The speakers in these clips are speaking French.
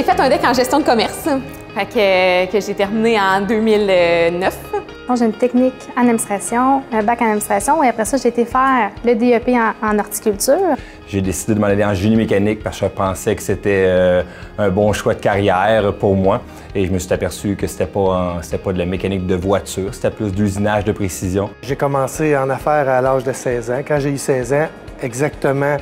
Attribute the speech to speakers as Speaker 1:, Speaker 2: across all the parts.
Speaker 1: j'ai fait un DEC en gestion de commerce, que j'ai terminé en 2009.
Speaker 2: Donc, j'ai une technique en administration, un bac en administration, et après ça, j'ai été faire le DEP en horticulture. J'ai décidé de m'en aller en génie mécanique parce que je pensais que c'était un bon choix de carrière pour moi. Et je me suis aperçu que c'était pas de la mécanique de voiture, c'était plus d'usinage de précision. J'ai commencé en affaires à l'âge de 16 ans. Quand j'ai eu 16 ans, exactement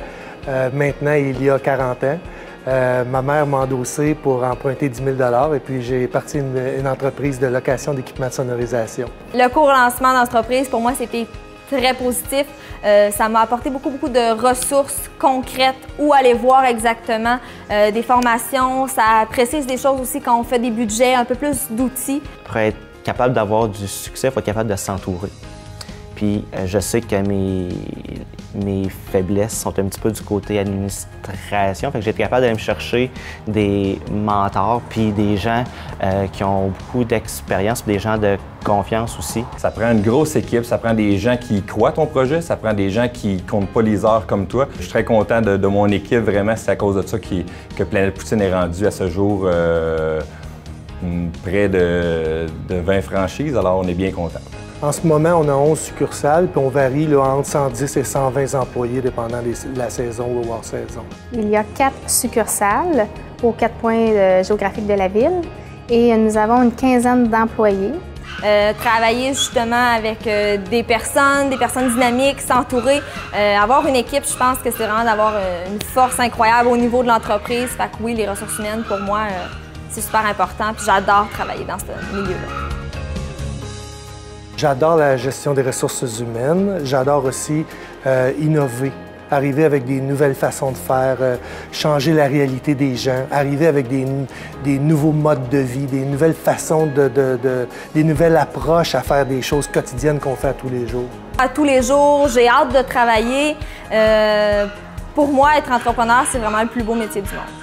Speaker 2: maintenant, il y a 40 ans, ma mère m'a endossé pour emprunter 10 000 et puis j'ai parti une entreprise de location d'équipements de sonorisation. Le cours lancement d'entreprise, pour moi, c'était très positif. Ça m'a apporté beaucoup de ressources concrètes, où aller voir exactement, des formations. Ça précise des choses aussi quand on fait des budgets, un peu plus d'outils. Pour être capable d'avoir du succès, il faut être capable de s'entourer. Puis je sais que mes faiblesses sont un petit peu du côté administration. Fait que j'ai été capable d'aller me chercher des mentors puis des gens qui ont beaucoup d'expérience, des gens de confiance aussi. Ça prend une grosse équipe, ça prend des gens qui croient à ton projet, ça prend des gens qui comptent pas les heures comme toi. Je suis très content de mon équipe, vraiment, c'est à cause de ça que Planète Poutine est rendu à ce jour près de 20 franchises, alors on est bien content. En ce moment, on a 11 succursales, puis on varie là, entre 110 et 120 employés, dépendant de la saison ou hors saison. Il y a 4 succursales aux 4 points géographiques de la ville et nous avons une quinzaine d'employés. Travailler justement avec des personnes dynamiques, s'entourer, avoir une équipe, je pense que c'est vraiment d'avoir une force incroyable au niveau de l'entreprise. Fait que oui, les ressources humaines, pour moi, c'est super important, puis j'adore travailler dans ce milieu-là. J'adore la gestion des ressources humaines. J'adore aussi innover, arriver avec des nouvelles façons de faire, changer la réalité des gens, arriver avec des nouveaux modes de vie, des nouvelles façons, des nouvelles approches à faire des choses quotidiennes qu'on fait à tous les jours. À tous les jours, j'ai hâte de travailler. Pour moi, être entrepreneur, c'est vraiment le plus beau métier du monde.